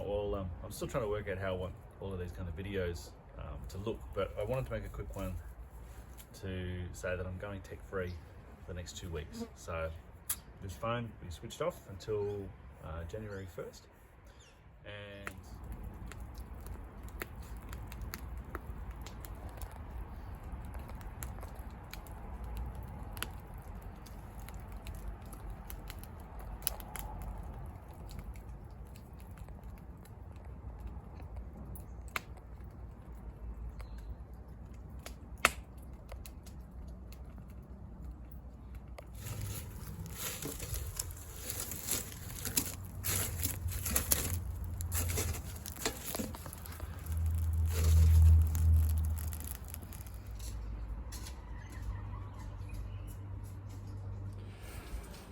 well, I'm still trying to work out how I want all of these kind of videos to look, but I wanted to make a quick one to say that I'm going tech free for the next 2 weeks. So this phone will be switched off until January 1st. And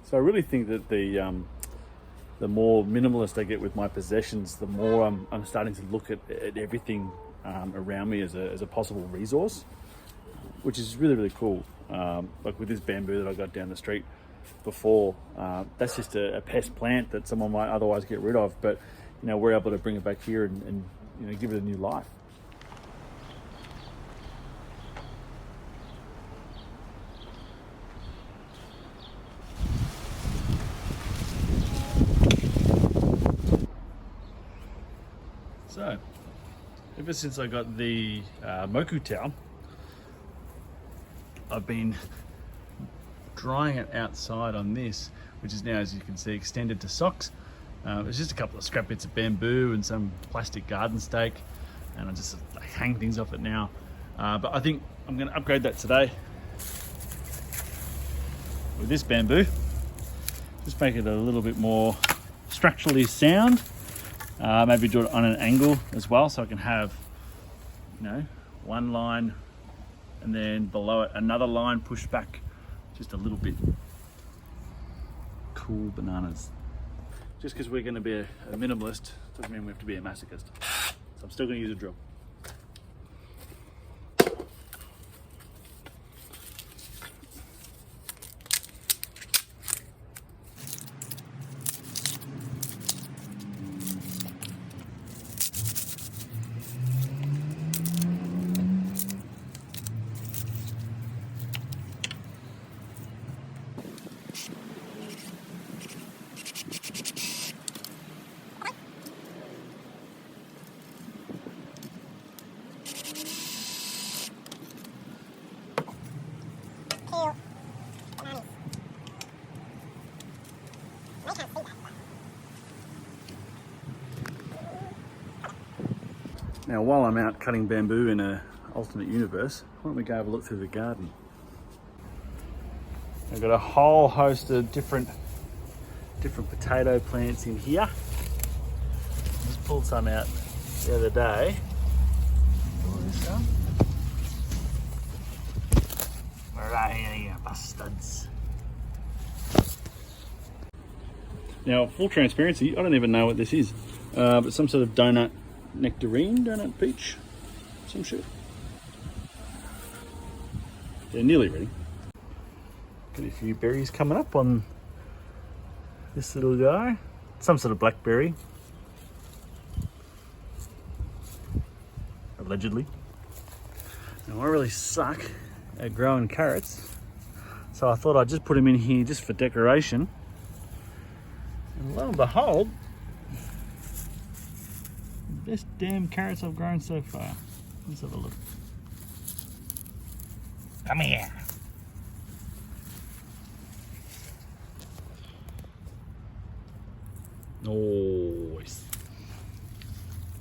so I really think that the more minimalist I get with my possessions, the more I'm starting to look at everything around me as a possible resource, which is really, really cool. Like with this bamboo that I got down the street before, that's just a pest plant that someone might otherwise get rid of, but we're able to bring it back here and give it a new life. So, ever since I got the moku towel, I've been drying it outside on this, which is now, as you can see, extended to socks. It's just a couple of scrap bits of bamboo and some plastic garden stake, and I just hang things off it now. But I think I'm going to upgrade that today with this bamboo. Just make it a little bit more structurally sound. Maybe do it on an angle as well, so I can have, one line and then below it another line pushed back just a little bit. Cool bananas. Just because we're going to be a minimalist doesn't mean we have to be a masochist. So I'm still going to use a drill. Now, while I'm out cutting bamboo in an alternate universe, why don't we go have a look through the garden? I've got a whole host of different potato plants in here. Just pulled some out the other day. Oh, this one. Right here, you bastards. Now, full transparency, I don't even know what this is, but some sort of donut peach, some shit. They're nearly ready. Got a few berries coming up on this little guy. Some sort of blackberry, allegedly. Now I really suck at growing carrots, so I thought I'd just put them in here just for decoration. And lo and behold, best damn carrots I've grown so far. Let's have a look. Come here. Nice.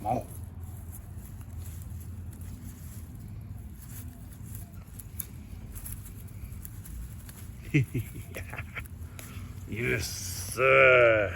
Oh. Yes, sir.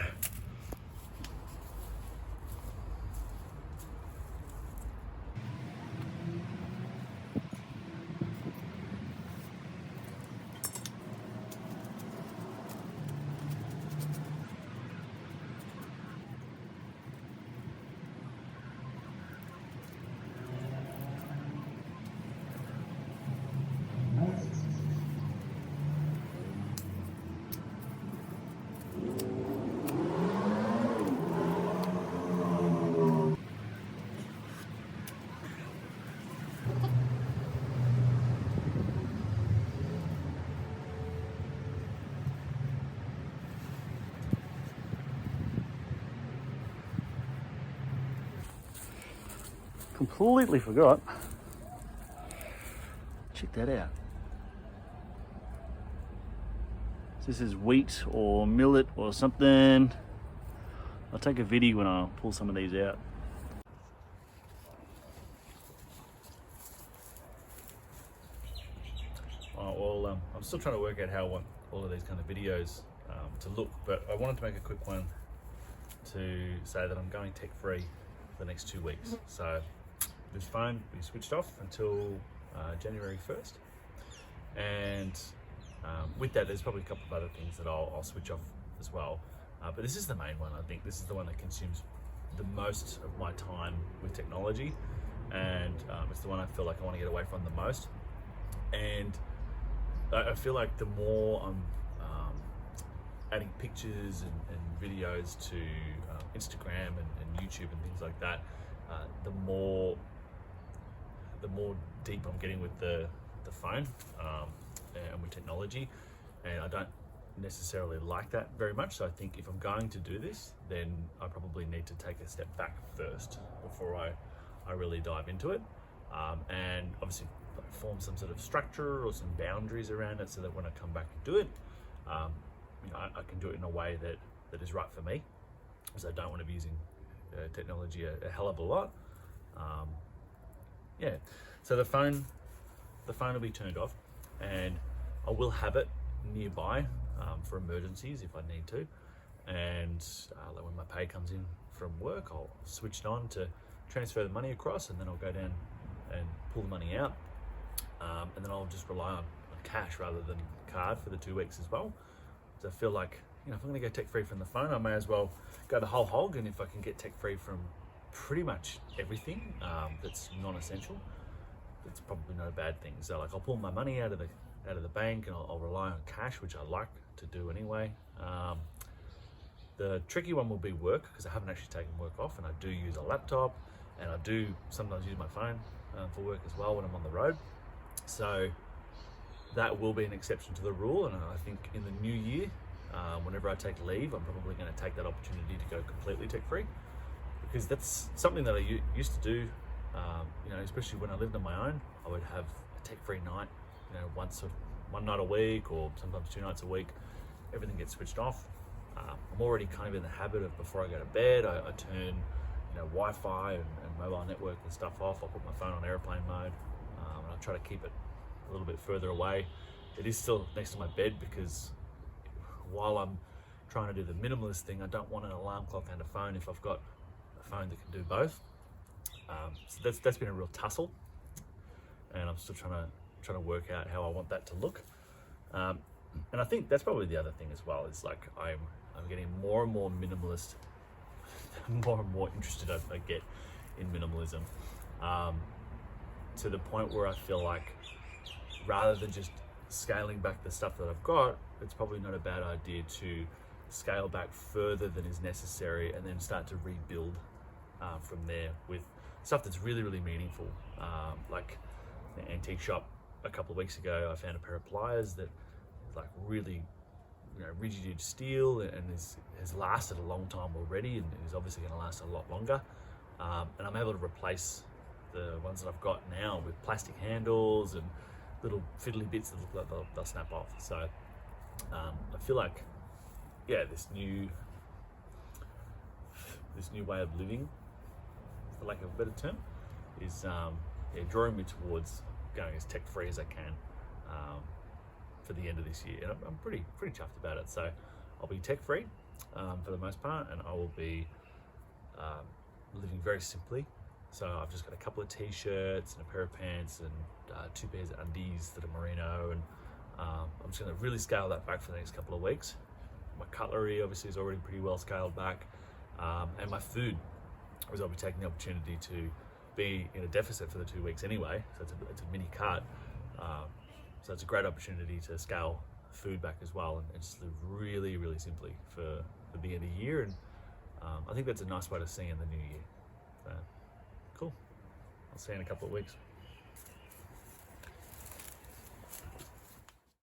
Completely forgot. Check that out. This is wheat or millet or something. I'll take a video when I pull some of these out. Well, I'm still trying to work out how I want all of these kind of videos to look, but I wanted to make a quick one to say that I'm going tech-free for the next 2 weeks. So this phone will be switched off until January 1st. And with that, there's probably a couple of other things that I'll switch off as well. But this is the main one. I think this is the one that consumes the most of my time with technology. And it's the one I feel like I want to get away from the most. And I feel like the more I'm adding pictures and videos to Instagram and YouTube and things like that, the more deep I'm getting with the phone and with technology, and I don't necessarily like that very much. So I think if I'm going to do this, then I probably need to take a step back first before I really dive into it, and obviously form some sort of structure or some boundaries around it so that when I come back and do it, I can do it in a way that is right for me, because I don't want to be using technology a hell of a lot. Yeah, so the phone will be turned off, and I will have it nearby for emergencies if I need to. And like when my pay comes in from work, I'll switch it on to transfer the money across, and then I'll go down and pull the money out. And then I'll just rely on cash rather than card for the 2 weeks as well. So I feel like, if I'm gonna go tech-free from the phone, I may as well go the whole hog. And if I can get tech-free from pretty much everything that's non-essential, it's probably not a bad thing. So like I'll pull my money out of the bank, and I'll rely on cash, which I like to do anyway. The tricky one will be work, because I haven't actually taken work off, and I do use a laptop, and I do sometimes use my phone for work as well when I'm on the road. So that will be an exception to the rule, and I think in the new year, whenever I take leave, I'm probably going to take that opportunity to go completely tech-free, because that's something that I used to do. Especially when I lived on my own, I would have a tech-free night, one night a week, or sometimes 2 nights a week. Everything gets switched off. I'm already kind of in the habit of, before I go to bed, I turn Wi-Fi and mobile network and stuff off. I'll put my phone on airplane mode, and I try to keep it a little bit further away. It is still next to my bed, because while I'm trying to do the minimalist thing, I don't want an alarm clock and a phone if I've got a phone that can do both. So that's been a real tussle, and I'm still trying to work out how I want that to look. And I think that's probably the other thing as well, is like I'm getting more and more minimalist, more and more interested I get in minimalism, to the point where I feel like rather than just scaling back the stuff that I've got, it's probably not a bad idea to scale back further than is necessary, and then start to rebuild from there with stuff that's really, really meaningful. Like the antique shop a couple of weeks ago, I found a pair of pliers that like really rigid steel, and has lasted a long time already, and is obviously going to last a lot longer. And I'm able to replace the ones that I've got now with plastic handles and little fiddly bits that look like they'll snap off. So I feel like, this new way of living, for lack of a better term, is drawing me towards going as tech-free as I can for the end of this year, and I'm pretty chuffed about it. So I'll be tech-free for the most part, and I will be living very simply. So I've just got a couple of t-shirts and a pair of pants and 2 pairs of undies that are merino, and I'm just going to really scale that back for the next couple of weeks. My cutlery obviously is already pretty well scaled back, and my food, because I'll be taking the opportunity to be in a deficit for the 2 weeks anyway, so it's a mini cut. So it's a great opportunity to scale food back as well, and just live really, really simply for the beginning of the year. And I think that's a nice way to see in the new year. So, cool. I'll see you in a couple of weeks.